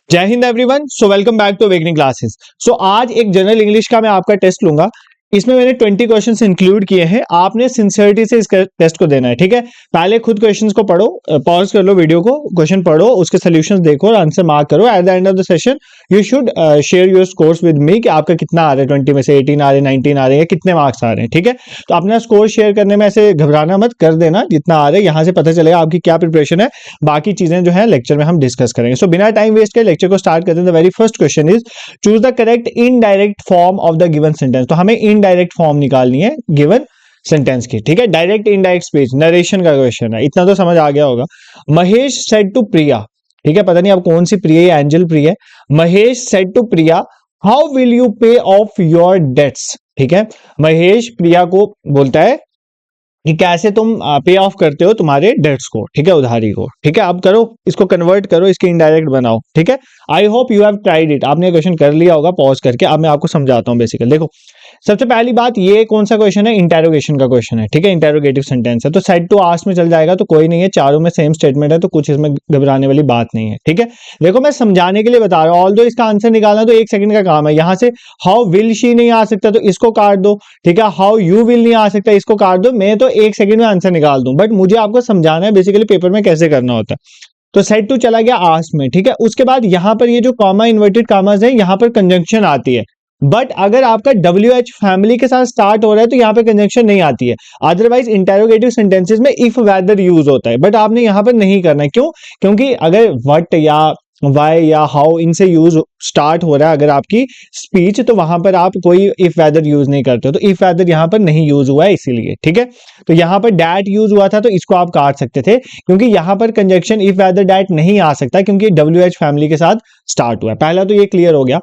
जय हिंद everyone. So welcome back to Awakening Classes. So आज एक जनरल इंग्लिश का मैं आपका टेस्ट लूंगा। इसमें मैंने 20 क्वेश्चंस इंक्लूड किए हैं। आपने सिंसियरिटी से इस टेस्ट को देना है, ठीक है। पहले खुद क्वेश्चंस को पढ़ो, पॉज कर लो वीडियो को, क्वेश्चन पढ़ो, उसके सॉल्यूशंस देखो और आंसर मार्क करो। At the end of the session you should share your scores with me कि आपका कितना आ रहा है, 20 में से 18 आ रहे हैं, 19 आ रहे हैं, कितने मार्क्स आ रहे हैं, ठीक है। तो अपना स्कोर शेयर करने में ऐसे घबराना मत, कर देना जितना आ रहा है। यहाँ से पता चलेगा आपकी क्या प्रिपरेशन है। बाकी चीजें जो है लेक्चर में हम डिस्कस करेंगे। सो बिना टाइम वेस्ट के लेक्चर को स्टार्ट करते हैं। The very first question is choose the correct indirect form of the given sentence. तो हमें इनडायरेक्ट फॉर्म निकालनी है गिवन सेंटेंस की, ठीक है। डायरेक्ट इनडायरेक्ट स्पीच नरेशन का क्वेश्चन है, इतना तो समझ आ गया होगा। महेश सेड टू प्रिया, ठीक है, पता नहीं अब कौन सी प्रिया या angel Priya. Mahesh said to Priya how will you pay off your debts, ठीक है। महेश प्रिया को बोलता है कि कैसे तुम पे ऑफ करते हो तुम्हारे डेट्स को, ठीक है, उधारी को, ठीक है। अब करो, इसको कन्वर्ट करो, इसके इनडायरेक्ट बनाओ, ठीक है। I hope you have tried it. आपने क्वेश्चन कर लिया होगा पॉज करके। अब मैं आपको समझाता हूं बेसिकली। देखो, सबसे पहली बात, ये कौन सा क्वेश्चन है, इंटेरोगेशन का क्वेश्चन है, ठीक है, इंटेरोगेटिव सेंटेंस है। तो सेड टू आस्क में चल जाएगा तो कोई नहीं है, चारों में सेम स्टेटमेंट है, तो कुछ इसमें घबराने वाली बात नहीं है, ठीक है। देखो मैं समझाने के लिए बता रहा हूं, ऑल्दो इसका आंसर निकालना तो 1 सेकंड का काम है। यहां से हाउ विल शी नहीं आ सकता तो इसको काट दो, ठीक है। हाउ यू विल नहीं आ सकता, इसको काट दो। मैं तो 1 सेकंड में आंसर निकाल दूं, बट मुझे आपको समझाना है बेसिकली पेपर में कैसे करना होता है। तो सेड टू चला गया आस्क में, ठीक है। उसके बाद यहां पर ये जो कॉमा इन्वर्टेड कॉमास है, यहां पर कंजंक्शन आती है। बट अगर आपका WH फैमिली के साथ स्टार्ट हो रहा है तो यहाँ पे कंजंक्शन नहीं आती है। अदरवाइज इंटेरोगेटिव सेंटेंसेस में इफ वेदर यूज होता है, बट आपने यहाँ पर नहीं करना है। क्यों? क्योंकि अगर व्हाट या वाई या हाउ इनसे यूज स्टार्ट हो रहा है अगर आपकी स्पीच, तो वहां पर आप कोई इफ वेदर यूज नहीं करते हो। तो इफ वेदर यहाँ पर नहीं यूज हुआ है इसीलिए, ठीक है। तो यहाँ पर डैट यूज हुआ था तो इसको आप काट सकते थे, क्योंकि यहाँ पर कंजंक्शन इफ वेदर डैट नहीं आ सकता, क्योंकि WH फैमिली के साथ स्टार्ट हुआ है। पहला तो ये क्लियर हो गया,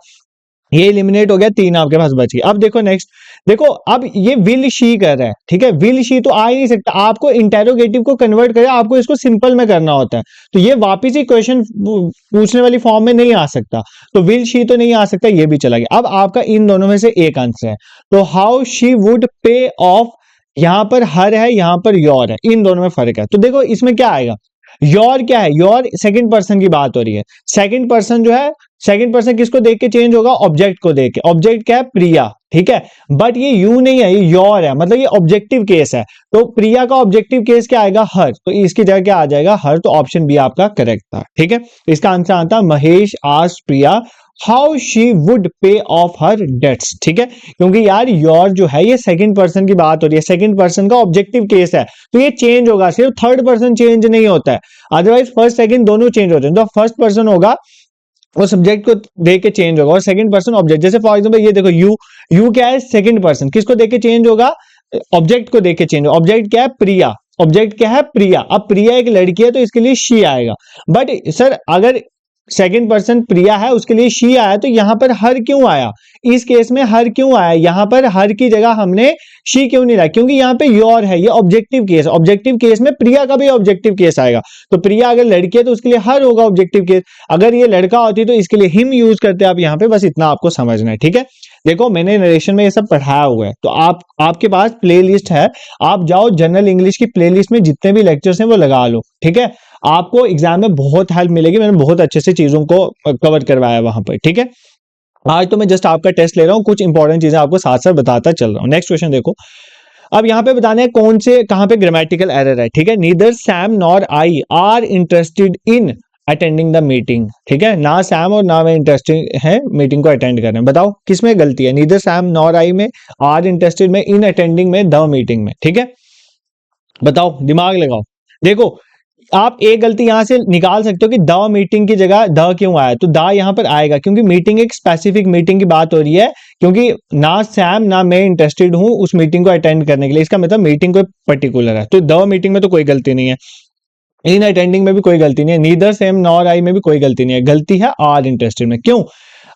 ये एलिमिनेट हो गया, 3 आपके पास बच गए। अब देखो नेक्स्ट, देखो अब ये विल शी कर रहा है, ठीक है। विल शी तो आ ही नहीं सकता, आपको इंटेरोगेटिव को कन्वर्ट करे, आपको इसको सिंपल में करना होता है। तो ये वापिस ही क्वेश्चन पूछने वाली फॉर्म में नहीं आ सकता, तो विल शी तो नहीं आ सकता, ये भी चला गया। अब आपका इन दोनों में से एक आंसर है, तो हाउ शी वुड पे ऑफ, यहां पर हर है, यहां पर योर है, इन दोनों में फर्क है। तो देखो इसमें क्या आएगा, योर क्या है, योर सेकंड पर्सन की बात हो रही है। सेकंड पर्सन जो है, सेकंड पर्सन किसको देख के चेंज होगा, ऑब्जेक्ट को देख के। ऑब्जेक्ट क्या है, प्रिया, ठीक है। बट ये यू नहीं है, ये योर है, मतलब ये ऑब्जेक्टिव केस है। तो प्रिया का ऑब्जेक्टिव केस क्या आएगा, हर, तो इसकी जगह क्या आ जाएगा, हर। तो ऑप्शन बी आपका करेक्ट था, ठीक है। इसका आंसर आता Mahesh asked Priya how she would पे ऑफ हर डेट्स, ठीक है। क्योंकि यार योर जो है ये सेकंड पर्सन की बात हो रही है, सेकंड पर्सन का ऑब्जेक्टिव केस है, तो ये चेंज होगा, सिर्फ थर्ड पर्सन चेंज नहीं होता है। अदरवाइज फर्स्ट सेकंड दोनों चेंज होते हैं। तो फर्स्ट पर्सन होगा वो सब्जेक्ट को देख के चेंज होगा, और सेकंड पर्सन ऑब्जेक्ट। जैसे फॉर एग्जांपल ये देखो, यू क्या है, सेकंड पर्सन, किसको देख के चेंज होगा, ऑब्जेक्ट को देख के चेंज होगा। ऑब्जेक्ट क्या है, प्रिया, ऑब्जेक्ट क्या है, प्रिया। अब प्रिया एक लड़की है तो इसके लिए शी आएगा। बट सर अगर सेकंड पर्सन प्रिया है उसके लिए शी आया, तो यहां पर हर क्यों आया, इस केस में हर क्यों आया, यहां पर हर की जगह हमने शी क्यों नहीं लाया, क्योंकि यहां पे योर है, ये ऑब्जेक्टिव केस। ऑब्जेक्टिव केस में प्रिया का भी ऑब्जेक्टिव केस आएगा। तो प्रिया अगर लड़की है तो उसके लिए हर होगा ऑब्जेक्टिव केस। अगर ये लड़का होती तो इसके लिए हिम यूज करते आप यहाँ पे, बस इतना आपको समझना है, ठीक है। देखो मैंने नरेशन में ये सब पढ़ाया हुआ है, तो आपके पास प्लेलिस्ट है, आप जाओ जनरल इंग्लिश की प्लेलिस्ट में जितने भी लेक्चर्स हैं वो लगा लो, ठीक है। आपको एग्जाम में बहुत हेल्प मिलेगी, मैंने बहुत अच्छे से चीजों को कवर करवाया वहां पर, ठीक है। आज तो मैं जस्ट आपका टेस्ट ले रहा हूँ, कुछ इंपॉर्टेंट चीजें आपको साथ साथ बताता चल रहा हूँ। नेक्स्ट क्वेश्चन देखो, अब यहाँ पे बताना है कौन से कहां पे ग्रामेटिकल एरर है, ठीक है। Neither Sam nor I R interested in attending the meeting, ठीक है। ना सैम और ना मैं इंटरेस्टेड है मीटिंग को अटेंड करने में। बताओ किसमें गलती है, नीदर सैम नॉर आई में, आर इंटरेस्टेड में, इन अटेंडिंग में, द मीटिंग में, ठीक है। बताओ, दिमाग लगाओ। देखो आप एक गलती यहां से निकाल सकते हो कि द मीटिंग की जगह द क्यों आया, तो द यहां पर आएगा क्योंकि मीटिंग एक स्पेसिफिक मीटिंग की बात हो रही है। क्योंकि ना सैम ना मैं इंटरेस्टेड हूं उस मीटिंग को अटेंड करने के लिए, इसका मतलब मीटिंग कोई पर्टिकुलर है। तो द मीटिंग में तो कोई गलती नहीं है, इन अटेंडिंग में भी कोई गलती नहीं है, नीदर सेम नॉर आई में भी कोई गलती नहीं है, गलती है आर इंटरेस्टेड में। क्यों?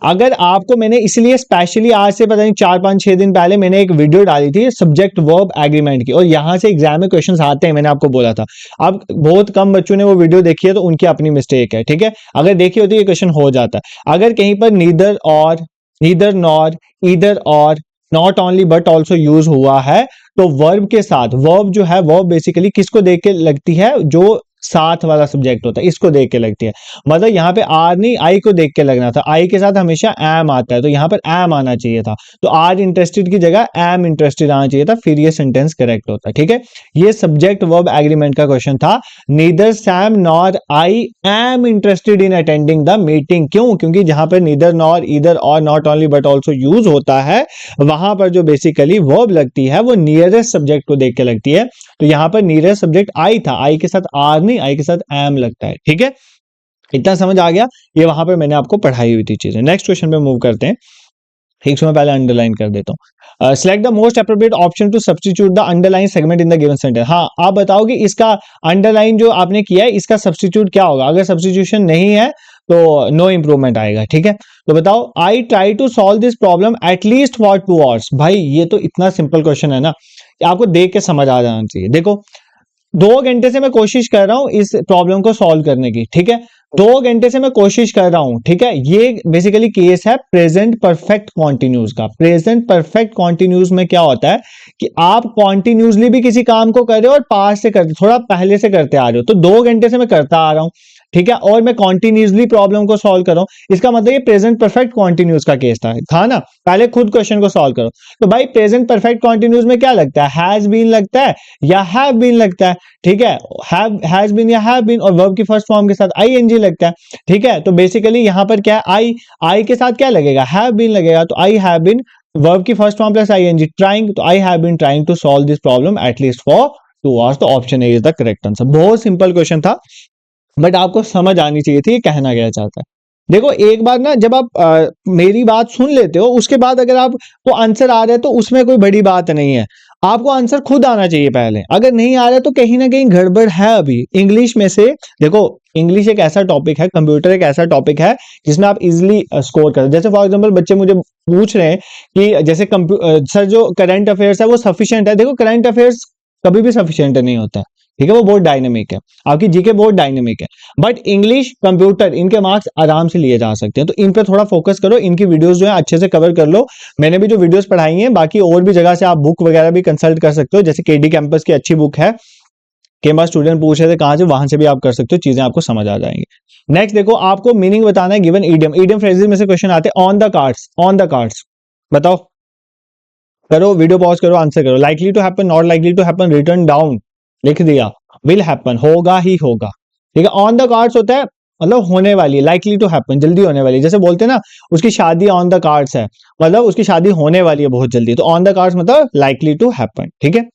अगर आपको मैंने इसलिए स्पेशली आज से पता नहीं 4-5-6 दिन पहले मैंने एक वीडियो डाली थी सब्जेक्ट वर्ब एग्रीमेंट की, और यहां से एग्जाम में क्वेश्चंस आते हैं, मैंने आपको बोला था। अब बहुत कम बच्चों ने वो वीडियो देखी है तो उनकी अपनी मिस्टेक है, ठीक है। अगर देखी होती ये क्वेश्चन हो जाता है। अगर कहीं पर नीदर और, नीदर नॉर, ईदर और, not only but also use हुआ है, तो वर्ब के साथ, वर्ब जो है वर्ब बेसिकली किसको देख के लगती है, जो साथ वाला सब्जेक्ट होता है, इसको देख के लगती है। मतलब यहाँ पे आर नहीं आई को देख के लगना था, आई के साथ हमेशा एम आता है, तो यहाँ पर एम आना चाहिए था, तो आर इंटरेस्टेड की जगह एम इंटरेस्टेड आना चाहिए था, फिर ये सेंटेंस करेक्ट होता है। ठीक है, ये सब्जेक्ट वर्ब एग्रीमेंट का क्वेश्चन था। Neither Sam nor I am interested in attending the meeting. क्यों? क्योंकि जहां पर नीदर नॉर ईदर और not only but also use होता है, वहां पर जो बेसिकली वर्ब लगती है वो नियरेस्ट सब्जेक्ट को देख के लगती है। तो यहां पर नियरेस्ट सब्जेक्ट आई था, आई के साथ आर नहीं, आई के साथ एम लगता है। ठीक है, इतना समझ आ गया, ये वहां पर मैंने आपको पढ़ाई हुई थी चीजें। नेक्स्ट क्वेश्चन पे मूव करते हैं। ठीक है, मैं पहले अंडरलाइन कर देता हूँ। Select the most appropriate option to substitute the underline segment in the given sentence. हाँ, आप बताओ कि इसका अंडरलाइन जो आपने किया है इसका सब्स्टिट्यूट क्या होगा। अगर सब्स्टिट्यूशन नहीं है तो नो इंप्रूवमेंट आएगा। ठीक है, तो बताओ, I try to solve this problem at least for 2 hours. भाई ये तो इतना सिंपल क्वेश्चन है ना, आपको देख के समझ आ जाना चाहिए। देखो, 2 घंटे से मैं कोशिश कर रहा हूं इस प्रॉब्लम को सॉल्व करने की। ठीक है, 2 घंटे से मैं कोशिश कर रहा हूं। ठीक है, ये बेसिकली केस है प्रेजेंट परफेक्ट कॉन्टिन्यूस का। प्रेजेंट परफेक्ट कॉन्टिन्यूस में क्या होता है कि आप कॉन्टिन्यूसली भी किसी काम को कर रहे हो और पास से करते, थोड़ा पहले से करते आ रहे हो। तो 2 घंटे से मैं करता आ रहा हूं, ठीक है, और मैं कॉन्टिन्यूसली प्रॉब्लम को सॉल्व कर रहा हूं, इसका मतलब ये प्रेजेंट परफेक्ट कॉन्टिन्यूस का केस था ना। पहले खुद क्वेश्चन को सॉल्व करो। तो भाई प्रेजेंट परफेक्ट कॉन्टिन्यूस में क्या लगता है, हैज बीन लगता है या हैव बीन लगता है। ठीक है, हैज बीन या हैव बीन, और वर्ब की फर्स्ट फॉर्म के साथ आईएनजी लगता है। ठीक है, तो बेसिकली यहां पर क्या है, आई के साथ क्या लगेगा, हैव बीन लगेगा, तो आई हैव बीन वर्ब की first form plus ING, trying, तो I have been trying to solve this problem at least for 2 hours. तो option A is the correct answer. बहुत सिंपल क्वेश्चन था, बट आपको समझ आनी चाहिए थी कहना क्या चाहता है। देखो, एक बार ना जब आप मेरी बात सुन लेते हो, उसके बाद अगर आपको आंसर आ रहा है तो उसमें कोई बड़ी बात नहीं है। आपको आंसर खुद आना चाहिए पहले। अगर नहीं आ रहा है तो कहीं ना कहीं गड़बड़ है अभी। इंग्लिश में से देखो, इंग्लिश एक ऐसा टॉपिक है, कंप्यूटर एक ऐसा टॉपिक है जिसमें आप इजिली स्कोर कर, जैसे फॉर एग्जांपल बच्चे मुझे पूछ रहे हैं कि जैसे सर जो करंट अफेयर्स है वो सफिशिएंट है। देखो, करंट अफेयर्स कभी भी सफिशिएंट नहीं होता है। ठीक है, वो बहुत डायनेमिक है, आपकी जीके बहुत डायनेमिक है। बट इंग्लिश, कंप्यूटर, इनके मार्क्स आराम से लिए जा सकते हैं। तो इन पे थोड़ा फोकस करो, इनकी वीडियोस जो है अच्छे से कवर कर लो। मैंने भी जो वीडियोस पढ़ाई हैं, बाकी और भी जगह से आप बुक वगैरह भी कंसल्ट कर सकते हो, जैसे केडी कैंपस की अच्छी बुक है, के बाद स्टूडेंट पूछ रहे थे कहां से, वहां से भी आप कर सकते हो, चीजें आपको समझ आ जाएंगी। नेक्स्ट देखो, आपको मीनिंग बताना है गिवन ईडियम। ईडियम फ्रेजेस में से क्वेश्चन आते हैं on the cards. On the cards बताओ, करो, वीडियो पॉज करो, आंसर करो। Likely to happen, not likely to happen, return down, लिख दिया। विल हैपन, होगा ही होगा। ठीक है, ऑन द कार्ड्स होता है मतलब होने वाली है, लाइकली टू हैपन, जल्दी होने वाली है। जैसे बोलते हैं ना उसकी शादी ऑन द कार्ड्स है, मतलब उसकी शादी होने वाली है बहुत जल्दी। तो ऑन द कार्ड्स मतलब लाइकली टू हैपन। ठीक है,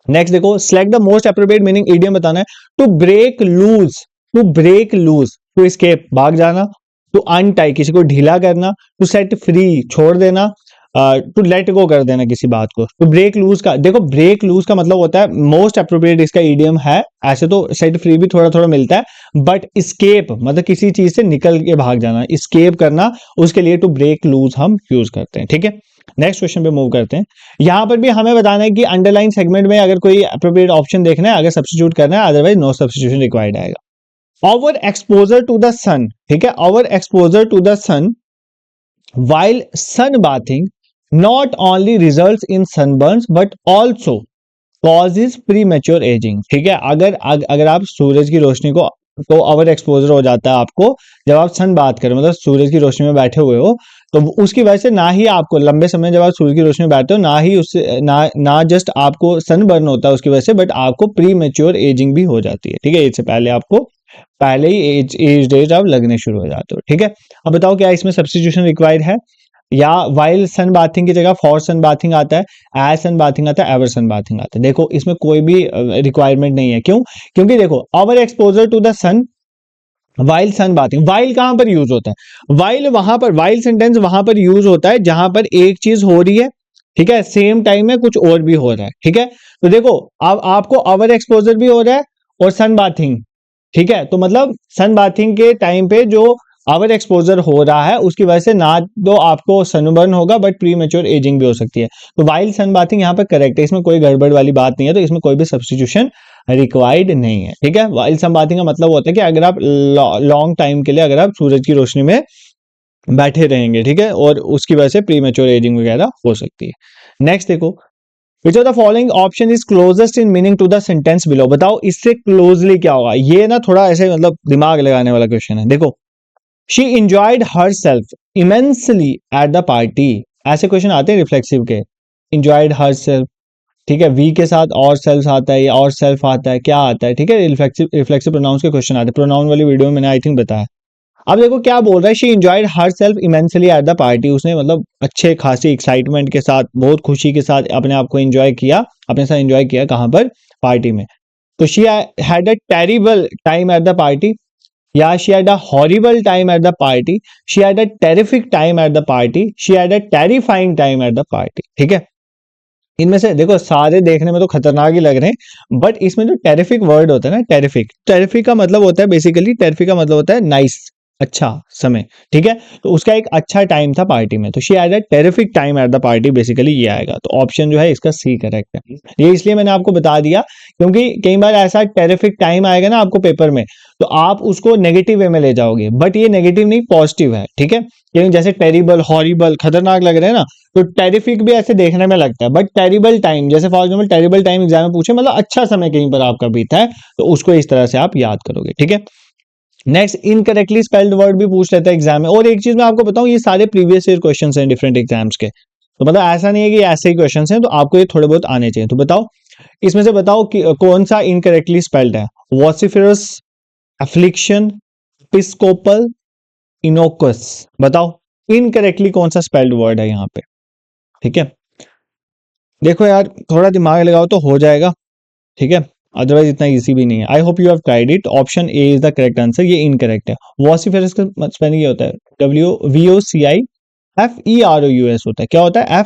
नेक्स्ट देखो, select the most appropriate meaning idiom बताना है। To break loose, to break loose, to escape भाग जाना, टू अनटाई किसी को ढीला करना, टू सेट फ्री छोड़ देना, टू लेट गो कर देना किसी बात को। तो ब्रेक लूज का देखो, ब्रेक लूज का मतलब होता है मोस्ट अप्रोप्रिएट इसका ईडियम है। ऐसे तो सेट फ्री भी थोड़ा थोड़ा मिलता है, बट स्केप मतलब किसी चीज से निकल के भाग जाना, स्केप करना, उसके लिए टू ब्रेक लूज हम यूज करते हैं। ठीक है, नेक्स्ट क्वेश्चन पे मूव करते हैं। यहां पर भी हमें बताना है कि अंडरलाइन सेगमेंट में अगर कोई अप्रोप्रिएट ऑप्शन देखना है, अगर सब्स्टिट्यूट करना है, अदरवाइज नो सब्स्टिट्यूशन रिक्वायर्ड आएगा। Over exposure to the sun, ठीक है, over exposure to the sun while sun bathing not only results in sunburns but also causes premature aging। ठीक है, अगर आप सूरज की रोशनी को, तो ओवर एक्सपोजर हो जाता है आपको जब आप सन बात करें, मतलब सूरज की रोशनी में बैठे हुए हो, तो उसकी वजह से ना ही आपको लंबे समय जब आप सूरज की रोशनी में बैठते हो, ना ही उससे ना जस्ट आपको सन बर्न होता है उसकी वजह से, बट आपको प्री मेच्योर एजिंग भी हो जाती है। ठीक है, इससे पहले आपको पहले ही एज डेज आप लगने शुरू हो जाते हो। ठीक है, अब बताओ क्या इसमें सब्स्टिट्यूशन रिक्वायर्ड है, या वाइल सन बाथिंग की जगह फॉर सन बाथिंग आता है, एज सन बाथिंग आता है, एवर सन बाथिंग आता है। देखो, इसमें कोई भी रिक्वायरमेंट नहीं है। क्यों? क्योंकि देखो, over exposure to the sun while sun bathing, while कहां पर यूज होता है, वाइल वहां पर, वाइल सेंटेंस वहां पर यूज होता है जहां पर एक चीज हो रही है, ठीक है, सेम टाइम में कुछ और भी हो रहा है। ठीक है, तो देखो अब आपको ओवर एक्सपोजर भी हो रहा है और सन बाथिंग, ठीक है, तो मतलब सन बाथिंग के टाइम पे जो ओवर एक्सपोजर हो रहा है उसकी वजह से ना तो आपको सनबर्न होगा बट प्री मेच्योर एजिंग भी हो सकती है। तो वाइल सन बाथिंग यहाँ पर करेक्ट है, इसमें कोई गड़बड़ वाली बात नहीं है, तो इसमें कोई भी सब्स्टिट्यूशन रिक्वायर्ड नहीं है। ठीक है, वाइल सन बाथिंग का मतलब होता है कि अगर आप लॉन्ग टाइम के लिए अगर आप सूरज की रोशनी में बैठे रहेंगे, ठीक है, और उसकी वजह से प्री मेच्योर एजिंग वगैरह हो सकती है। नेक्स्ट देखो, which of the following option is closest in meaning to the sentence below, बताओ इससे क्लोजली क्या होगा। ये ना थोड़ा ऐसे मतलब दिमाग लगाने वाला क्वेश्चन है। देखो, she enjoyed her self immensely eight the party, ऐसे क्वेश्चन आते हैं रिफ्लेक्सिव के। इंजॉयड हर सेल्फ, ठीक है, वी के साथ और सेल्फ आता है या और सेल्फ आता है, क्या आता है, ठीक है, रिफ्लेक्सिव प्रोनाउंस के क्वेश्चन आते हैं। प्रोनाउन वाली वीडियो में मैंने आई थिंक बताया। अब देखो क्या बोल रहा है, she enjoyed her self immensely eight the party, उसने मतलब अच्छे खासी एक्साइटमेंट के साथ, बहुत खुशी के साथ अपने आप को एंजॉय किया, अपने साथ एंजॉय किया, कहां पर, पार्टी में। तो she had a terrible time at the party, या she had a horrible time at the party, she had a terrific time at the party, she had a terrifying time at the party, ठीक है। इनमें से देखो सारे देखने में तो खतरनाक ही लग रहे हैं, बट इसमें जो टेरिफिक वर्ड होता है ना, टेरिफिक, टेरिफिक का मतलब होता है बेसिकली, टेरिफिक का मतलब होता है नाइस, अच्छा समय, ठीक है। तो उसका एक अच्छा टाइम था पार्टी में, तो she had a terrific time at the party, basically ये आएगा। तो ऑप्शन जो है इसका सी करेक्ट है। ये इसलिए मैंने आपको बता दिया क्योंकि कई बार ऐसा टेरिफिक टाइम आएगा ना आपको पेपर में, तो आप उसको नेगेटिव वे में ले जाओगे, बट ये नेगेटिव नहीं पॉजिटिव है, ठीक है। क्योंकि जैसे टेरिबल, हॉरिबल खतरनाक लग रहे हैं ना, तो टेरिफिक भी ऐसे देखने में लगता है, बट टेरिबल टाइम, जैसे for example terrible time exam में पूछे मतलब अच्छा समय कहीं पर आपका बीता है, तो उसको इस तरह से आप याद करोगे, ठीक है। नेक्स्ट, इनकरेक्टली स्पेल्ड वर्ड भी पूछ लेता है एग्जाम में। और एक चीज मैं आपको बताऊं, ये सारे प्रीवियस ईयर क्वेश्चन हैं डिफरेंट एग्जाम्स के, तो मतलब ऐसा नहीं है कि ऐसे ही क्वेश्चन हैं, तो आपको ये थोड़े बहुत आने चाहिए। तो बताओ इसमें से बताओ कि कौन सा इनकरेक्टली स्पेल्ड है। वॉसिफरस, एफ्लिक्शन, एपिस्कोपल, इनोकस, बताओ इनकरेक्टली कौन सा स्पेल्ड वर्ड है यहाँ पे, ठीक है। देखो यार थोड़ा दिमाग लगाओ तो हो जाएगा, ठीक है, अदरवाइज इतना इजी भी नहीं है। I hope you have tried it. Option A is the correct answer, ये इनकरेक्ट है। वॉसिफेरस का स्पेलिंग ये होता है WVOCIFEROUS होता है। क्या होता है?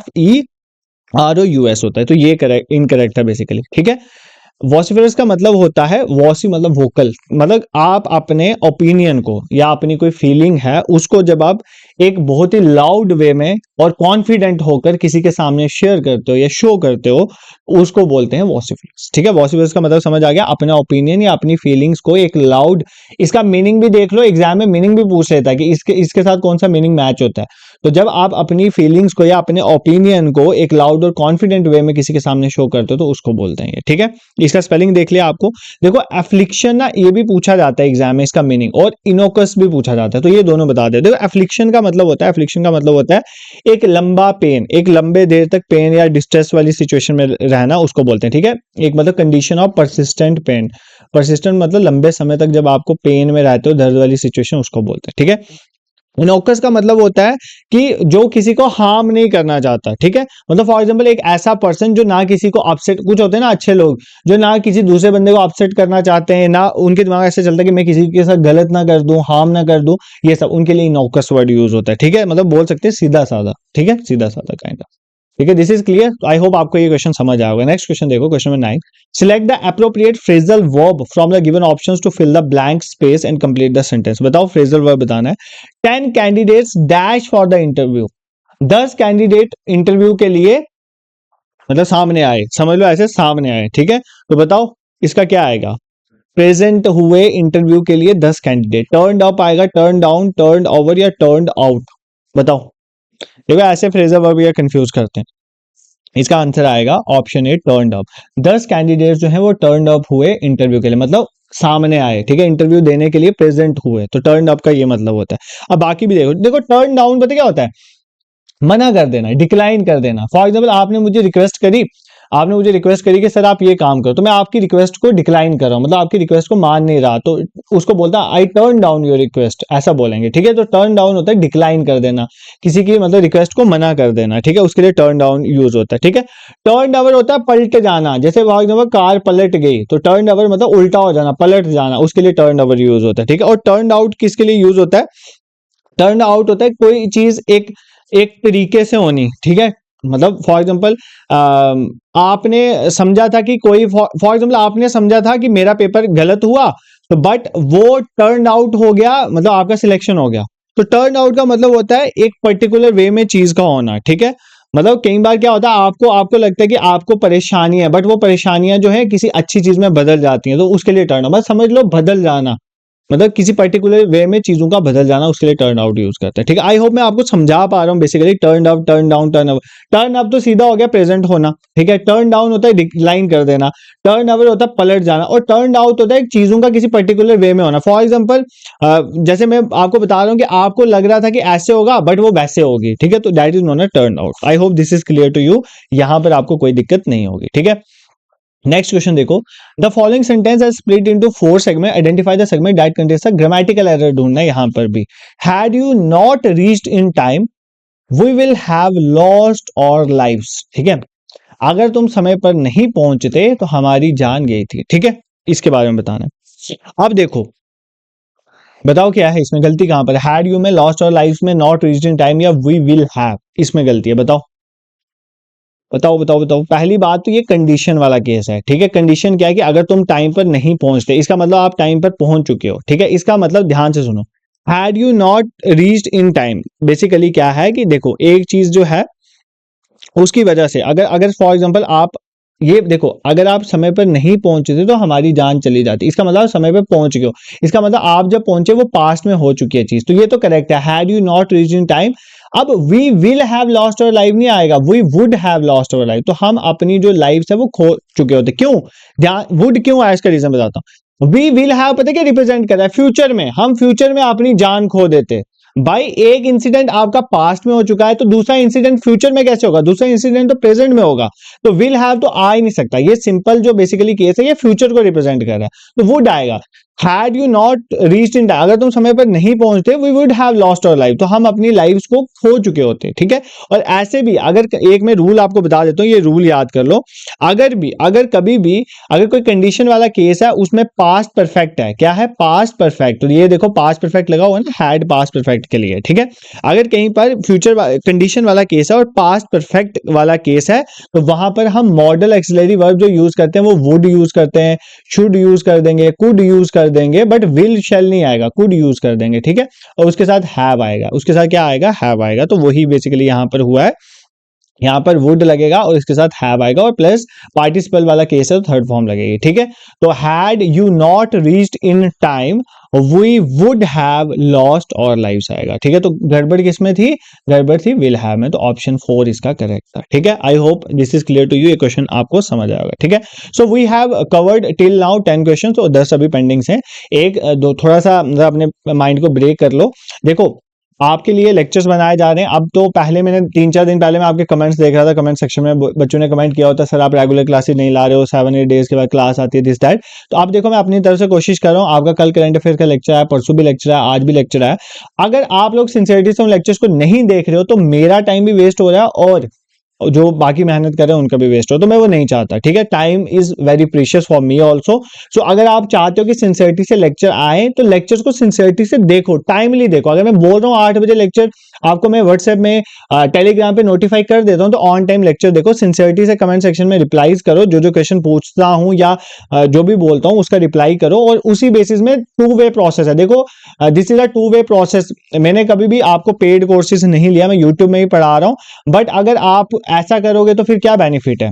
FEROUS होता है। तो ये करेक्ट इनकरेक्ट है बेसिकली, ठीक है। वॉसिफरस का मतलब होता है, वॉसी मतलब वोकल, मतलब आप अपने ओपिनियन को या अपनी कोई फीलिंग है उसको जब आप एक बहुत ही लाउड वे में और कॉन्फिडेंट होकर किसी के सामने शेयर करते हो या शो करते हो, उसको बोलते हैं वॉसिफरस, ठीक है। वॉसिफरस का मतलब समझ आ गया, अपना ओपिनियन या अपनी फीलिंग्स को एक लाउड, इसका मीनिंग भी देख लो, एग्जाम में मीनिंग भी पूछ लेता है कि इसके साथ कौन सा मीनिंग मैच होता है। तो जब आप अपनी फीलिंग्स को या अपने ओपिनियन को एक लाउड और कॉन्फिडेंट वे में किसी के सामने शो करते हो, तो उसको बोलते हैं, ठीक है। इसका स्पेलिंग देख लिया आपको। देखो एफ्लिक्शन ना, ये भी पूछा जाता है एग्जाम में इसका मीनिंग, और इनोकस भी पूछा जाता है, तो ये दोनों बता देते। देखो एफ्लिक्शन का मतलब होता है, एफ्लिक्शन का मतलब होता है एक लंबा पेन, एक लंबे देर तक पेन या डिस्ट्रेस वाली सिचुएशन में रहना, उसको बोलते हैं, ठीक है। एक मतलब condition of persistent pain, persistent मतलब लंबे समय तक जब आपको पेन में रहते हो, दर्द वाली सिचुएशन, उसको बोलते हैं, ठीक है। इनोकस का मतलब होता है कि जो किसी को हार्म नहीं करना चाहता, ठीक है। मतलब फॉर एग्जांपल एक ऐसा पर्सन जो ना किसी को अपसेट, कुछ होते हैं ना अच्छे लोग जो ना किसी दूसरे बंदे को अपसेट करना चाहते हैं, ना उनके दिमाग ऐसे चलता है कि मैं किसी के साथ गलत ना कर दूं, हार्म ना कर दूं, ये सब उनके लिए इनोकस वर्ड यूज होता है, ठीक है। मतलब बोल सकते हैं सीधा साधा, ठीक है, सीधा साधा काइंड ऑफ, ठीक है। This is clear. I hope आपको ये क्वेश्चन समझ आया होगा। नेक्स्ट क्वेश्चन देखो, question number 9, select the appropriate phrasal verb from the given options to fill the blank space and complete the sentence. बताओ फ्रेजल वर्ब बताना है। 10 candidates dash for the interview, 10 candidate interview के लिए मतलब सामने आए, समझ लो ऐसे सामने आए, ठीक है। तो बताओ इसका क्या आएगा। प्रेजेंट हुए इंटरव्यू के लिए 10 कैंडिडेट, टर्न अप आएगा, टर्न डाउन, टर्न ओवर या टर्न आउट, बताओ। देखो ऐसे फ्रेजल वर्ब ये कंफ्यूज करते हैं। इसका आंसर आएगा option A, turn up. 10 candidate जो है वो टर्न अप हुए इंटरव्यू के लिए, मतलब सामने आए, ठीक है, इंटरव्यू देने के लिए प्रेजेंट हुए, तो टर्न अप का ये मतलब होता है। अब बाकी भी देखो, देखो टर्न डाउन पता क्या होता है, मना कर देना, डिक्लाइन कर देना। फॉर एग्जाम्पल आपने मुझे रिक्वेस्ट करी, आपने मुझे रिक्वेस्ट करी कि सर आप ये काम करो, तो मैं आपकी रिक्वेस्ट को डिक्लाइन कर रहा हूं, मतलब आपकी रिक्वेस्ट को मान नहीं रहा, तो उसको बोलता है I turn down your request, ऐसा बोलेंगे, ठीक है। तो टर्न डाउन होता है डिक्लाइन कर देना, किसी की मतलब रिक्वेस्ट को मना कर देना, ठीक है, उसके लिए टर्न डाउन यूज होता है, ठीक है। टर्न ओवर होता है पलट जाना, जैसे फॉर एग्जाम्पल कार पलट गई, तो टर्न ओवर मतलब उल्टा हो जाना, पलट जाना, उसके लिए टर्न ओवर यूज होता है, ठीक है। और टर्न आउट किसके लिए यूज होता है, टर्न आउट होता है कोई चीज एक एक तरीके से होनी, ठीक है। मतलब फॉर एग्जांपल आपने समझा था कि कोई, फॉर एग्जांपल आपने समझा था कि मेरा पेपर गलत हुआ, तो बट वो टर्न आउट हो गया, मतलब आपका सिलेक्शन हो गया। तो टर्न आउट का मतलब होता है एक पर्टिकुलर वे में चीज का होना, ठीक है। मतलब कई बार क्या होता है, आपको आपको लगता है कि आपको परेशानी है, बट वो परेशानियां जो है किसी अच्छी चीज में बदल जाती हैं, तो उसके लिए टर्न, बस समझ लो बदल जाना, मतलब किसी पर्टिकुलर वे में चीजों का बदल जाना, उसके लिए टर्न आउट यूज करते हैं। ठीक है, आई होप मैं आपको समझा पा रहा हूँ। Basically turn up, turn down, turn up. Turn up तो सीधा हो गया प्रेजेंट होना, ठीक है। टर्न डाउन होता है डिक्लाइन कर देना, टर्न अवे होता है पलट जाना, और टर्न आउट होता है चीजों का किसी पर्टिकुलर वे में होना। फॉर एग्जाम्पल जैसे मैं आपको बता रहा हूँ कि आपको लग रहा था कि ऐसे होगा बट वो वैसे होगी, ठीक है, तो that is known a turn out. I hope this is clear to you, यहां पर आपको कोई दिक्कत नहीं होगी। ठीक है, नेक्स्ट क्वेश्चन देखो। The following sentence is split into 4 segment, identify the segment that contains a grammatical error ढूंढना है यहां पर भी। Had you not reached in time we will have lost our lives. ठीक है, अगर तुम समय पर नहीं पहुंचते तो हमारी जान गई थी। ठीक है, इसके बारे में बताना है। अब देखो, बताओ क्या है इसमें गलती कहां पर। हैड यू में, लॉस्ट और लाइव्स में, नॉट रीच्ड इन टाइम या वी विल हैव, इसमें गलती है। बताओ बताओ बताओ बताओ। पहली बात तो ये कंडीशन वाला केस है। ठीक है, कंडीशन क्या है कि अगर तुम टाइम पर नहीं पहुंचते, इसका मतलब आप टाइम पर पहुंच चुके हो। ठीक है, इसका मतलब ध्यान से सुनो, had you not reached in time basically क्या है कि देखो, एक चीज जो है उसकी वजह से अगर अगर फॉर एग्जांपल आप ये देखो, अगर आप समय पर नहीं पहुंचते तो हमारी जान चली जाती, इसका मतलब समय पर पहुंच गए हो, इसका मतलब आप जब पहुंचे वो पास्ट में हो चुकी है चीज, तो ये तो करेक्ट है। Had you not reached in time. अब we will have lost our life नहीं आएगा, we would have lost our life, तो हम अपनी जो लाइफ है वो खो चुके होते। क्यों, ध्यान, वुड क्यों आया इसका रीजन बताता हूं। वी विल हैव पता क्या रिप्रेजेंट कर रहा है, फ्यूचर में, हम फ्यूचर में अपनी जान खो देते। भाई एक इंसिडेंट आपका पास्ट में हो चुका है, तो दूसरा इंसिडेंट फ्यूचर में कैसे होगा, दूसरा इंसिडेंट तो प्रेजेंट में होगा, तो विल हैव तो आ ही नहीं सकता। ये सिंपल जो बेसिकली केस है ये फ्यूचर को रिप्रेजेंट कर रहा है, तो वुड आएगा। Had you not reached in time, अगर तुम समय पर नहीं पहुंचते, we would have lost our life, तो हम अपनी लाइफ को खो चुके होते। ठीक है, और ऐसे भी अगर एक मैं रूल आपको बता देता हूं, ये रूल याद कर लो। अगर कभी भी अगर कोई कंडीशन वाला केस है उसमें पास्ट परफेक्ट है, क्या है, पास्ट परफेक्ट, तो ये देखो पास्ट परफेक्ट लगा हुआ है ना, हैड पास्ट परफेक्ट के लिए। ठीक है, अगर कहीं पर फ्यूचर कंडीशन वाला केस है और पास्ट परफेक्ट वाला केस है, तो वहां पर हम मॉडल एक्सिलरी वर्ब जो यूज करते हैं वो वुड यूज करते हैं, शुड यूज कर देंगे, कुड यूज कर देंगे, बट विल शैल नहीं आएगा, कुड यूज कर देंगे। ठीक है, और उसके साथ हैव आएगा, उसके साथ क्या आएगा, हैव आएगा, तो वही बेसिकली यहां पर हुआ है। यहाँ पर वुड लगेगा और इसके साथ हैव आएगा, और प्लस पार्टिसिपल वाला केस है तो थर्ड फॉर्म लगेगी। ठीक है, तो had you not reached in time we would have lost our lives आएगा। ठीक है, तो गड़बड़ किसमें थी, गड़बड़ थी विल हैव में, तो ऑप्शन 4 इसका करेक्ट था। ठीक है, I hope this is clear to you, ये क्वेश्चन आपको समझ आएगा। ठीक है, so we have covered till now 10 question, तो 10 अभी पेंडिंग्स हैं। एक दो थोड़ा सा मतलब अपने माइंड को ब्रेक कर लो। देखो, आपके लिए लेक्चर्स बनाए जा रहे हैं। अब तो पहले मैंने 3-4 दिन पहले मैं आपके कमेंट्स देख रहा था, कमेंट सेक्शन में बच्चों ने कमेंट किया होता, सर आप रेगुलर क्लासेस नहीं ला रहे हो, 7-8 डेज के बाद क्लास आती है, दिस दैट। तो आप देखो, मैं अपनी तरफ से कोशिश कर रहा हूँ। आपका कल करंट अफेयर का लेक्चर है, परसों भी लेक्चर है, आज भी लेक्चर है। अगर आप लोग सिंसियरिटी से उन लेक्चर्स को नहीं देख रहे हो तो मेरा टाइम भी वेस्ट हो रहा है और जो बाकी मेहनत कर रहे हैं उनका भी वेस्ट हो, तो मैं वो नहीं चाहता। ठीक है, time is very precious for me also. So अगर आप चाहते हो कि सिंसियरिटी से लेक्चर आए तो लेक्चर्स को सिंसियरिटी से देखो, टाइमली देखो। अगर मैं बोल रहा हूँ 8 बजे लेक्चर, आपको मैं व्हाट्सएप में टेलीग्राम पे नोटिफाई कर देता हूँ, तो ऑन टाइम लेक्चर देखो, सिंसियरिटी से कमेंट सेक्शन में रिप्लाईज करो, जो जो क्वेश्चन पूछता हूँ या जो भी बोलता हूँ उसका रिप्लाई करो, और उसी बेसिस में 2 वे प्रोसेस है। देखो, this is a 2 way process. मैंने कभी भी आपको पेड कोर्सेज नहीं लिया, मैं यूट्यूब में ही पढ़ा रहा हूँ, बट अगर आप ऐसा करोगे तो फिर क्या बेनिफिट है।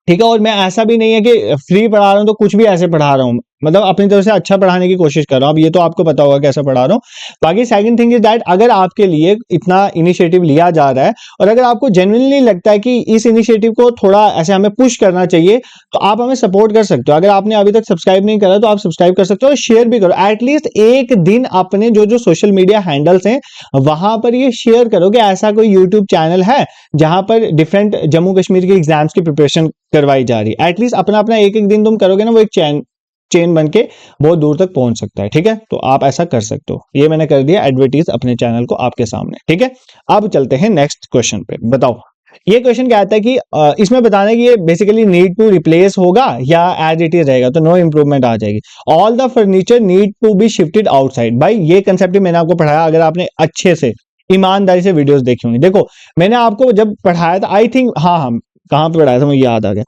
ठीक है, और मैं ऐसा भी नहीं है कि फ्री पढ़ा रहा हूं तो कुछ भी ऐसे पढ़ा रहा हूं, मतलब अपनी तरफ से अच्छा पढ़ाने की कोशिश कर रहा हूं। अब ये तो आपको पता होगा कैसा पढ़ा रहा हूं। बाकी सेकंड थिंग इज दैट, अगर आपके लिए इतना इनिशिएटिव लिया जा रहा है और अगर आपको जेन्युइनली लगता है कि इस इनिशिएटिव को थोड़ा ऐसे हमें पुश करना चाहिए, तो आप हमें सपोर्ट कर सकते हो। अगर आपने अभी तक सब्सक्राइब नहीं करा तो आप सब्सक्राइब कर सकते हो और शेयर भी करो। एटलीस्ट एक दिन अपने जो जो सोशल मीडिया हैंडल्स हैं वहां पर ये शेयर करो कि ऐसा कोई यूट्यूब चैनल है जहां पर डिफरेंट जम्मू कश्मीर के एग्जाम्स की प्रिपरेशन करवाई जा रही है। एटलीस्ट अपना अपना एक एक दिन तुम करोगे ना, वो एक चेन बन के बहुत दूर तक पहुंच सकता है। ठीक है, तो आप ऐसा कर सकते हो। ये मैंने कर दिया एडवर्टीज अपने चैनल को आपके सामने। ठीक है, अब चलते हैं नेक्स्ट क्वेश्चन पे। बताओ, ये क्वेश्चन क्या आता है कि इसमें बताना है कि ये बेसिकली नीड टू रिप्लेस होगा या एज इट इज रहेगा, तो नो इंप्रूवमेंट आ जाएगी। All the furniture need to be shifted outside. भाई ये कंसेप्ट मैंने आपको पढ़ाया, अगर आपने अच्छे से ईमानदारी से वीडियोस देखी होंगी। देखो, मैंने आपको जब पढ़ाया था, आई थिंक, हाँ, कहाँ पे पढ़ाया था मुझे याद आ गया,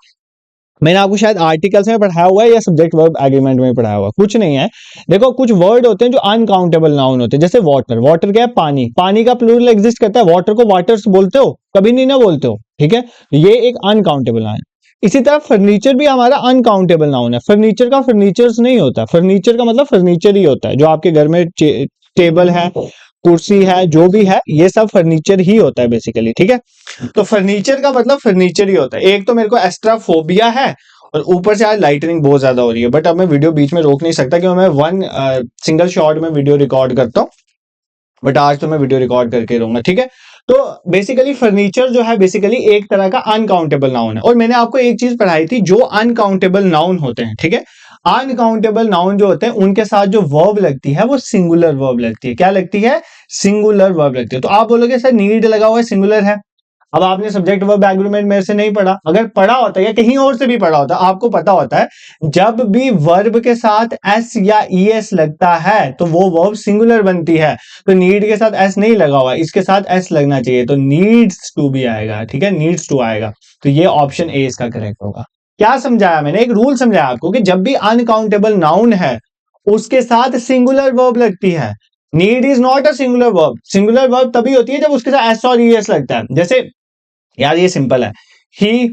मैंने आपको शायद आर्टिकल्स में पढ़ाया हुआ है या सब्जेक्ट वर्ब एग्रीमेंट में पढ़ाया हुआ है, कुछ नहीं है। देखो, कुछ वर्ड होते हैं जो अनकाउंटेबल नाउन होते हैं, जैसे वाटर। वाटर क्या है, पानी। पानी का प्लूरल एग्जिस्ट करता है, वाटर को वाटर्स बोलते हो, कभी नहीं ना बोलते हो। ठीक है, ये एक अनकाउंटेबल नाउन है। इसी तरह फर्नीचर भी हमारा अनकाउंटेबल नाउन है। फर्नीचर का फर्नीचर्स नहीं होता, फर्नीचर का मतलब फर्नीचर ही होता है। जो आपके घर में टेबल है, कुर्सी है, जो भी है, ये सब फर्नीचर ही होता है बेसिकली, ठीक है। तो फर्नीचर का मतलब फर्नीचर ही होता है। एक तो मेरे को एस्ट्राफोबिया है और ऊपर से आज लाइटनिंग बहुत ज्यादा हो रही है, बट अब मैं वीडियो बीच में रोक नहीं सकता क्योंकि मैं वन सिंगल शॉट में वीडियो रिकॉर्ड करता हूँ, बट आज तो मैं वीडियो रिकॉर्ड करके रहूंगा, ठीक है। तो बेसिकली फर्नीचर जो है बेसिकली एक तरह का अनकाउंटेबल नाउन है। और मैंने आपको एक चीज पढ़ाई थी, जो अनकाउंटेबल नाउन होते हैं, ठीक है, अनकाउंटेबल नाउन जो होते हैं उनके साथ जो वर्ब लगती है वो सिंगुलर वर्ब लगती है। क्या लगती है? सिंगुलर वर्ब लगती है। तो आप बोलोगे सर नीड लगा हुआ है, सिंगुलर है। अब आपने सब्जेक्ट वर्ब एग्रीमेंट मेरे से नहीं पढ़ा, अगर पढ़ा होता या कहीं और से भी पढ़ा होता, आपको पता होता है जब भी वर्ब के साथ एस या ईएस लगता है तो वो वर्ब सिंगुलर बनती है। तो नीड के साथ एस नहीं लगा हुआ, इसके साथ एस लगना चाहिए, तो नीड्स टू भी आएगा, ठीक है, नीड्स टू आएगा। तो ये ऑप्शन ए इसका करेक्ट होगा। क्या समझाया मैंने? एक रूल समझाया आपको कि जब भी अनकाउंटेबल नाउन है उसके साथ सिंगुलर वर्ब लगती है। Need is not a singular verb. Singular verb तभी होती है जब उसके साथ एस और ईएस लगता है। जैसे यार ये सिंपल है, ही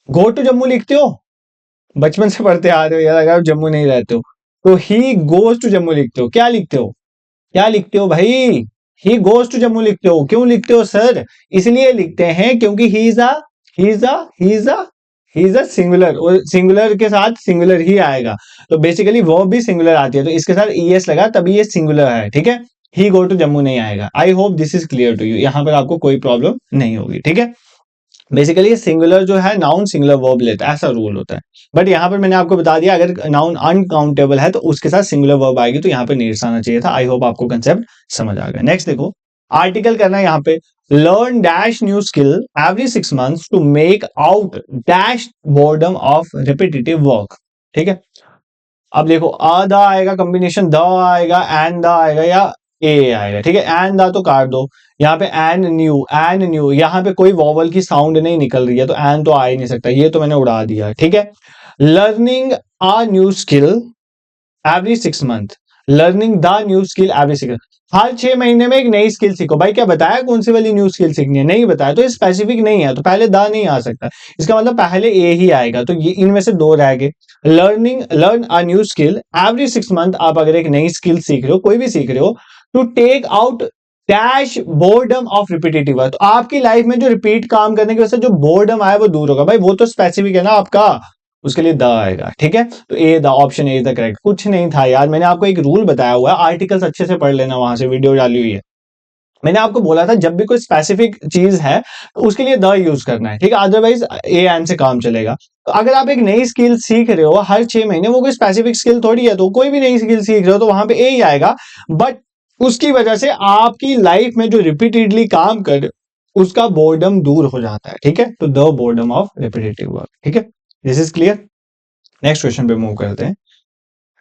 गो टू जम्मू लिखते हो, बचपन से पढ़ते आ रहे हो यार, अगर आप जम्मू नहीं रहते हो तो ही गोज टू जम्मू लिखते हो। क्या लिखते हो? क्या लिखते हो भाई? ही गोज टू जम्मू लिखते हो। क्यों लिखते हो सर? इसलिए लिखते हैं क्योंकि ही इज अ सिंगुलर, और सिंगुलर के साथ सिंगुलर ही आएगा। तो बेसिकली वो भी सिंगुलर आती है, तो इसके साथ ईएस लगा तभी ये सिंगुलर है, ठीक है। ही गो टू जम्मू नहीं आएगा। I hope this is clear to you, यहां पर आपको कोई प्रॉब्लम नहीं होगी, ठीक है। बेसिकली सिंगुलर जो है नाउन सिंगुलर वर्ब लेता है, ऐसा रूल होता है। बट यहाँ पर मैंने आपको बता दिया अगर नाउन अनकाउंटेबल है तो उसके साथ सिंगुलर वर्ब आएगी, तो यहाँ पे नीड्स आना चाहिए था। आई होप आपको कंसेप्ट समझ आ गया। नेक्स्ट देखो, आर्टिकल करना है यहाँ पे, learn dash new skill every 6 months to make out dash boredom of repetitive work, ठीक है। अब देखो द आएगा, कॉम्बिनेशन द आएगा, एंड द आएगा या ए आएगा, ठीक है। एंड द तो काट दो, यहाँ पे एंड न्यू यहाँ पे कोई वॉवल की साउंड नहीं निकल रही है, तो एंड तो आ ही नहीं सकता, ये तो मैंने उड़ा दिया, ठीक है। Learning a new skill every 6 month, learning the new skill every 6, हर 6 महीने में एक नई स्किल सीखो। भाई क्या बताया कौन सी वाली न्यू स्किल सीखनी है? नहीं बताया, तो स्पेसिफिक नहीं है, तो पहले द नहीं आ सकता, इसका मतलब पहले ए ही आएगा। तो ये इनमें से दो रह गए। Learn a new skill every 6 month, आप अगर एक नई स्किल सीख रहे हो, कोई भी सीख रहे हो, to take out dash boredom of repetitive work, तो आपकी लाइफ में जो रिपीट काम करने की वजह से जो बोर्डम आए वो दूर होगा। भाई वो तो स्पेसिफिक है ना आपका, उसके लिए द आएगा, ठीक है। तो A the option A the correct. कुछ नहीं था यार, मैंने आपको एक रूल बताया हुआ है, आर्टिकल्स अच्छे से पढ़ लेना, वहां से वीडियो डाली हुई है। मैंने आपको बोला था जब भी कोई स्पेसिफिक चीज है तो उसके लिए द यूज करना है, ठीक है, अदरवाइज ए एन से काम चलेगा। तो अगर आप एक नई स्किल सीख रहे हो हर 6 महीने, वो कोई स्पेसिफिक स्किल थोड़ी है, तो कोई भी नई स्किल सीख रहे हो तो वहां पे ए ही आएगा। बट उसकी वजह से आपकी लाइफ में जो रिपीटेडली काम कर उसका बोर्डम दूर हो जाता है, ठीक है। तो the boredom of repetitive work, ठीक है। This is clear. Next question पे मूव करते हैं।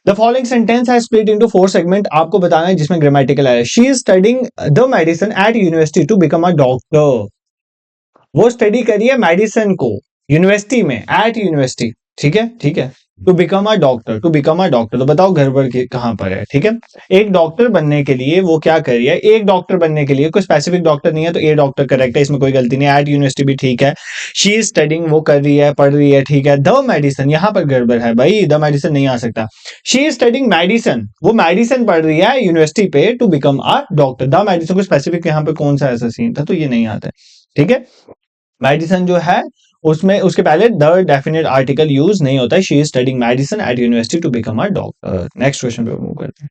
द फॉलोइंग सेंटेंस है स्प्लिट इनटू 4 सेगमेंट, आपको बताना है जिसमें ग्रामेटिकल है। She is studying the medicine at university to become a doctor, वो स्टडी करी है मेडिसिन को यूनिवर्सिटी में, एट यूनिवर्सिटी, ठीक है, ठीक है। To become a doctor, to become a doctor, तो बताओ गड़बड़ कहां पर है, ठीक है। एक डॉक्टर बनने के लिए वो क्या कर रही है, एक डॉक्टर बनने के लिए, कोई स्पेसिफिक डॉक्टर नहीं है, तो ए डॉक्टर करेक्ट है, इसमें कोई गलती नहीं है। एट यूनिवर्सिटी भी ठीक है। शी इज स्टडिंग, वो कर रही है, पढ़ रही है, ठीक है। द मेडिसिन, यहां पर गड़बड़ है भाई, द मेडिसिन नहीं आ सकता। शी इज स्टडिंग मेडिसिन, वो मेडिसिन पढ़ रही है यूनिवर्सिटी पे to become a doctor. The medicine को स्पेसिफिक यहाँ पे कौन सा ऐसा सीन था, तो ये नहीं आता है, ठीक है। मेडिसिन जो है उसमें उसके पहले द डेफिनेट आर्टिकल यूज नहीं होता है। She is studying medicine at university to become a doctor. Next question पे मूव करते हैं।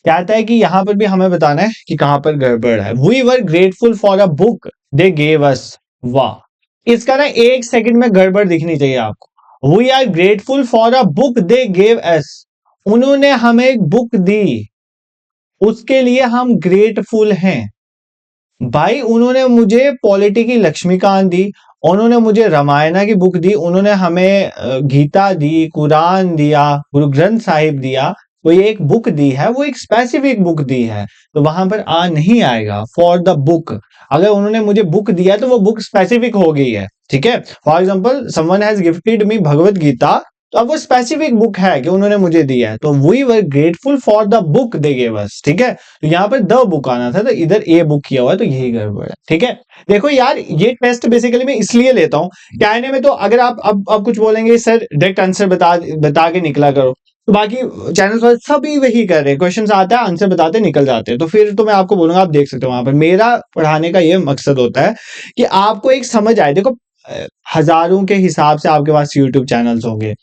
कहता है कि यहां पर भी हमें बताना है कि कहां पर गड़बड़ है। We were grateful for a book they gave us, वाह, इसका ना 1 सेकंड में गड़बड़ दिखनी चाहिए आपको। We are grateful for a book they gave us, उन्होंने हमें एक बुक दी, उसके लिए हम ग्रेटफुल हैं। भाई उन्होंने मुझे पॉलिटी की लक्ष्मीकांत दी, उन्होंने मुझे रामायणा की बुक दी, उन्होंने हमें गीता दी, कुरान दिया, गुरु ग्रंथ साहिब दिया, कोई एक बुक दी है, वो एक स्पेसिफिक बुक दी है, तो वहां पर आ नहीं आएगा फॉर द बुक। अगर उन्होंने मुझे बुक दिया तो वो बुक स्पेसिफिक हो गई है, ठीक है। For example someone has gifted me Bhagavad Gita, तो अब वो स्पेसिफिक बुक है कि उन्होंने मुझे दिया है, तो we were grateful for the book they gave us, ठीक है। तो यहाँ पर द बुक आना था, तो इधर ए बुक किया हुआ है, तो यही गड़बड़ है, ठीक है। देखो यार, ये टेस्ट बेसिकली मैं इसलिए लेता हूँ, कहने में तो अगर आप अब कुछ बोलेंगे सर डायरेक्ट आंसर बता के निकला करो, तो बाकी चैनल पर सभी वही कर रहे हैं, क्वेश्चन आता है आंसर बताते निकल जाते हैं, तो फिर तो मैं आपको बोलूंगा आप देख सकते हो वहां पर। मेरा पढ़ाने का ये मकसद होता है कि आपको एक समझ आए। देखो हजारों के हिसाब से आपके पास यूट्यूब चैनल्स होंगे,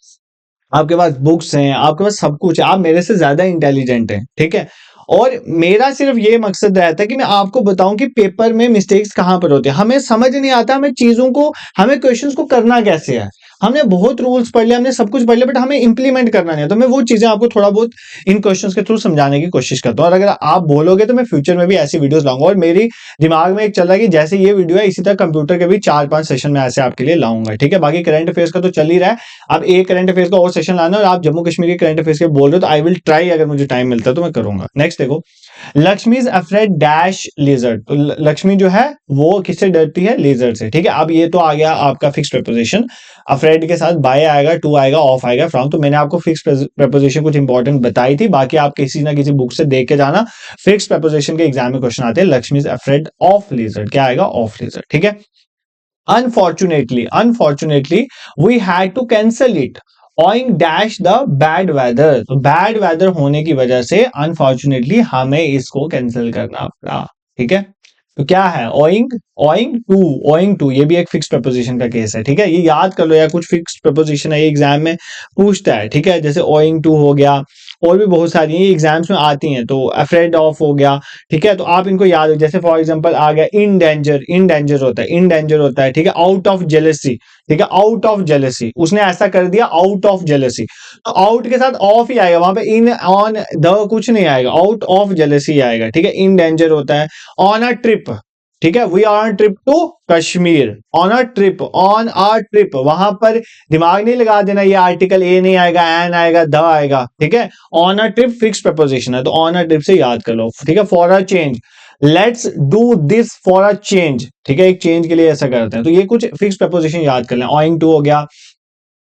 आपके पास बुक्स हैं, आपके पास सब कुछ है, आप मेरे से ज्यादा इंटेलिजेंट हैं, ठीक है। और मेरा सिर्फ ये मकसद रहता है कि मैं आपको बताऊं कि पेपर में मिस्टेक्स कहां पर होते हैं। हमें समझ नहीं आता, हमें चीजों को, हमें क्वेश्चंस को करना कैसे है। हमने बहुत रूल्स पढ़ लिया, हमने सब कुछ पढ़ लिया, बट हमें इंप्लीमेंट करना नहीं है। तो मैं वो चीजें आपको थोड़ा बहुत इन क्वेश्चंस के थ्रू समझाने की कोशिश करता हूँ, और अगर आप बोलोगे तो मैं फ्यूचर में भी ऐसी वीडियोस लाऊंगा। और मेरी दिमाग में एक चल रहा है कि जैसे ये वीडियो है इसी तरह कंप्यूटर के भी 4-5 सेशन में ऐसे आपके लिए लाऊंगा, ठीक है। बाकी करंट अफेयर्स का तो चल ही रहा है, अब एक करंट अफेयर्स का और सेशन लाना, और आप जम्मू कश्मीर के करंट अफेयर्स के बोल रहे हो तो आई विल ट्राई, अगर मुझे टाइम मिलता है तो मैं करूंगा। नेक्स्ट देखो, Lakshmi is afraid dash lizard. तो लक्ष्मी जो है वो किससे डरती है? लिजर्ड से, ठीक है। अब ये तो आ गया आपका फिक्स प्रपोजिशन, अफ्रेड के साथ बाय आएगा, टू आएगा, ऑफ आएगा, फ्रॉम। तो मैंने आपको फिक्स प्रपोजिशन कुछ इंपॉर्टेंट बताई थी, बाकी आप किसी ना किसी बुक से देख के जाना। फिक्स प्रपोजिशन के एग्जाम में क्वेश्चन आते हैं, Lakshmi is afraid of lizard, क्या आएगा? ऑफ लिजर्ड, ठीक है। Unfortunately, we had to cancel it owing dash the bad weather। तो बैड वेदर होने की वजह से अनफॉर्चुनेटली हमें इसको कैंसिल करना पड़ा, ठीक है। तो क्या है? ओइंग टू ये भी एक फिक्स प्रपोजिशन का केस है, ठीक है। ये याद कर लो यार, कुछ फिक्स प्रपोजिशन है, ये एग्जाम में पूछता है, ठीक है। जैसे ओइंग टू हो गया, और भी बहुत सारी ये एग्जाम्स में आती हैं। तो अफ्रेड ऑफ हो गया, ठीक है। तो आप इनको याद, जैसे फॉर एग्जांपल आ गया इन डेंजर होता है, ठीक है। आउट ऑफ जेलसी, ठीक है, आउट ऑफ जेलसी, उसने ऐसा कर दिया आउट ऑफ जेलसी, तो आउट के साथ ऑफ ही आएगा, वहां पे इन ऑन द कुछ नहीं आएगा, आउट ऑफ जेलसी आएगा, ठीक है। इन डेंजर होता है, ऑन अ ट्रिप, ठीक है, we are on trip to Kashmir, on a trip, वहां पर दिमाग नहीं लगा देना, ये आर्टिकल ए नहीं आएगा, एन आएगा, द आएगा, ठीक है। On a trip fix preposition है, तो ऑन अ ट्रिप से याद कर लो, ठीक है। For a change, let's do this for a change, ठीक है, एक चेंज के लिए ऐसा करते हैं। तो ये कुछ फिक्स प्रपोजिशन याद कर लें। ऑइंग टू हो गया,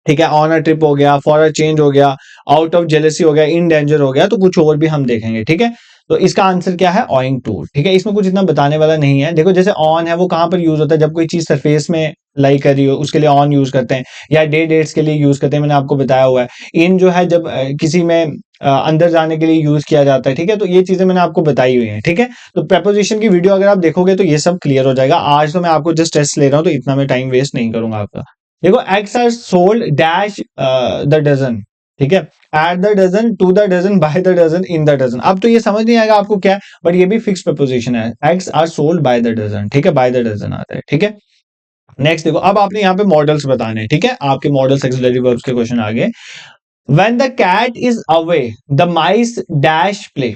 ठीक है, ऑन अ ट्रिप हो गया, फॉर अ चेंज हो गया, आउट ऑफ जेलसी हो गया, इन डेंजर हो गया, तो कुछ और भी हम देखेंगे, ठीक है। तो इसका आंसर क्या है? ऑइंग टू, ठीक है। इसमें कुछ इतना बताने वाला नहीं है। देखो जैसे ऑन है वो कहां पर यूज होता है? जब कोई चीज सरफेस में लाई कर रही हो उसके लिए ऑन यूज करते हैं, या डेट्स के लिए यूज करते हैं, मैंने आपको बताया हुआ है। इन जो है जब किसी में अंदर जाने के लिए यूज किया जाता है, ठीक है। तो ये चीजें मैंने आपको बताई हुई है, ठीक है। तो प्रपोजिशन की वीडियो अगर आप देखोगे तो ये सब क्लियर हो जाएगा। आज तो मैं आपको जस्ट टेस्ट ले रहा हूं, तो इतना मैं टाइम वेस्ट नहीं करूंगा आपका। देखो eggs are sold dash the dozen, ठीक है, at the dozen, to the dozen, by the dozen, in the dozen. अब तो ये समझ नहीं आएगा आपको क्या है, बट ये भी फिक्स प्रपोजिशन है। Eggs are sold by the dozen, ठीक है, बाय द डजन आता है, ठीक है। नेक्स्ट देखो, अब आपने यहाँ पे मॉडल्स बताने हैं, ठीक है। आपके मॉडल्स एक्सिलरी वर्ब्स के क्वेश्चन आ गए। When the cat is away the mice dash play,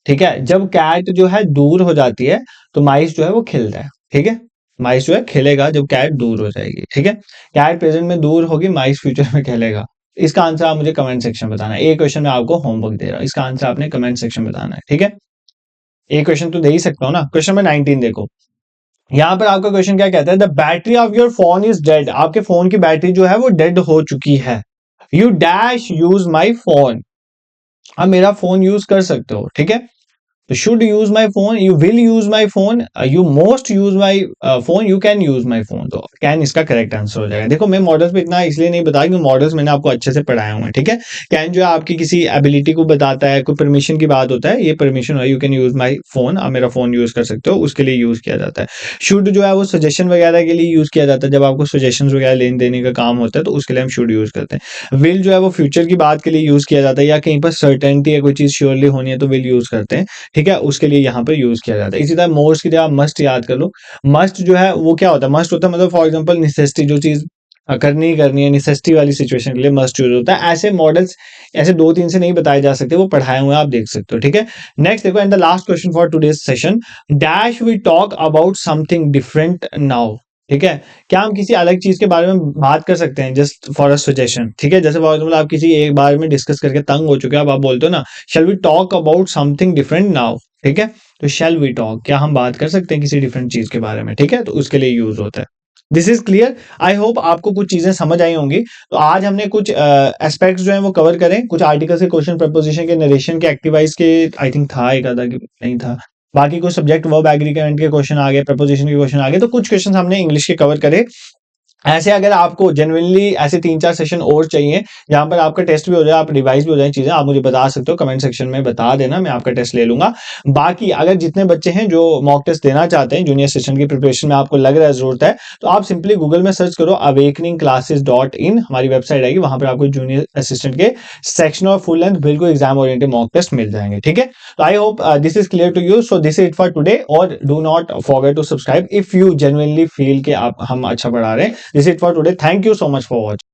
ठीक है। जब कैट जो है दूर हो जाती है तो माइस जो है वो खेलता है, ठीक है। माइस जो है खेलेगा जब कैट दूर हो जाएगी, ठीक है। कैट प्रेजेंट में दूर होगी, माइस फ्यूचर में खेलेगा। इसका आंसर आप मुझे कमेंट सेक्शन में बताना है। एक क्वेश्चन में आपको होमवर्क दे रहा हूं, इसका आंसर आपने कमेंट सेक्शन में बताना है, ठीक है। एक क्वेश्चन तो दे ही सकता हूं ना। क्वेश्चन नंबर 19 देखो, यहां पर आपका क्वेश्चन क्या कहता है? The battery of your phone is dead. आपके फोन की बैटरी जो है वो डेड हो चुकी है। You dash use my phone, आप मेरा फोन यूज कर सकते हो, ठीक है। तो should use my phone, you will use my phone, you most use my phone, you can use my phone. तो कैन इसका करेक्ट आंसर हो जाएगा। देखो मैं मॉडल्स पे इतना इसलिए नहीं बताया क्योंकि मॉडल्स मैंने आपको अच्छे से पढ़ाए हुए हैं, ठीक है। कैन जो है आपकी किसी एबिलिटी को बताता है, कोई परमिशन की बात होता है, ये परमिशन है, you can use my phone, आप मेरा फोन यूज कर सकते हो, उसके लिए यूज किया जाता है। शुड जो है वो सजेशन वगैरह के लिए यूज किया जाता है, जब आपको सजेशन वगैरह लेने देने का काम होता है तो उसके लिए हम शुड यूज करते हैं। विल जो है वो फ्यूचर की बात के लिए यूज किया जाता है, या कहीं पर सर्टेनिटी है, कोई चीज श्योरली होनी है तो विल यूज करते हैं, ठीक है, उसके लिए यहाँ पर यूज किया जाता है। इसी तरह मोस्ट की जगह आप मस्ट याद कर लो। मस्ट जो है वो क्या होता है? मस्ट होता है मतलब फॉर एग्जांपल नेसेसिटी, जो चीज करनी करनी है, नेसेसिटी वाली सिचुएशन के लिए मस्ट यूज होता है। ऐसे मॉडल्स ऐसे 2-3 से नहीं बताए जा सकते, वो पढ़ाए हुए आप देख सकते हो, ठीक है। नेक्स्ट देखो, and the last question for today's session, dash we talk about something different now, ठीक है। क्या हम किसी अलग चीज के बारे में बात कर सकते हैं? जस्ट फॉर अ सजेशन, ठीक है। जैसे फॉर एग्जांपल आप किसी एक बारे में डिस्कस करके तंग हो चुके हो, अब आप बोलते हो ना shall we talk about something different now, ठीक है। तो शैल वी टॉक, क्या हम बात कर सकते हैं किसी डिफरेंट चीज के बारे में, ठीक है, तो उसके लिए यूज होता है। This is clear. I hope आपको कुछ चीजें समझ आई होंगी। तो आज हमने कुछ एस्पेक्ट्स जो हैं वो कवर करें, कुछ आर्टिकल्स के क्वेश्चन, प्रपोजिशन के, नरेशन के, एक्टिवाइज के, आई थिंक था एक आधा कि नहीं था। बाकी कुछ सब्जेक्ट वर्ब एग्रीगेंट के क्वेश्चन आ गए, प्रपोजिशन के क्वेश्चन आ गए, तो कुछ क्वेश्चन हमने इंग्लिश के कवर करे। ऐसे अगर आपको जेन्युइनली ऐसे 3-4 सेशन और चाहिए जहां पर आपका टेस्ट भी हो जाए, आप रिवाइज भी हो जाए चीजें, आप मुझे बता सकते हो, कमेंट सेक्शन में बता देना, मैं आपका टेस्ट ले लूंगा। बाकी अगर जितने बच्चे हैं जो मॉक टेस्ट देना चाहते हैं, जूनियर असिस्टेंट की प्रिपरेशन में आपको लग रहा है जरूरत है, तो आप सिंपली गूगल में सर्च करो awakeningclasses.in, हमारी वेबसाइट आएगी, वहां पर आपको जूनियर असिस्टेंट के सेक्शन और फुल लेंथ बिल्कुल एग्जाम ओरिएंटेड मॉक टेस्ट मिल जाएंगे। ठीक है, तो I hope this is clear to you. So this is it for today, और do not forget to subscribe if you genuinely feel कि आप हम अच्छा पढ़ा रहे हैं। This is it for today. Thank you so much for watching.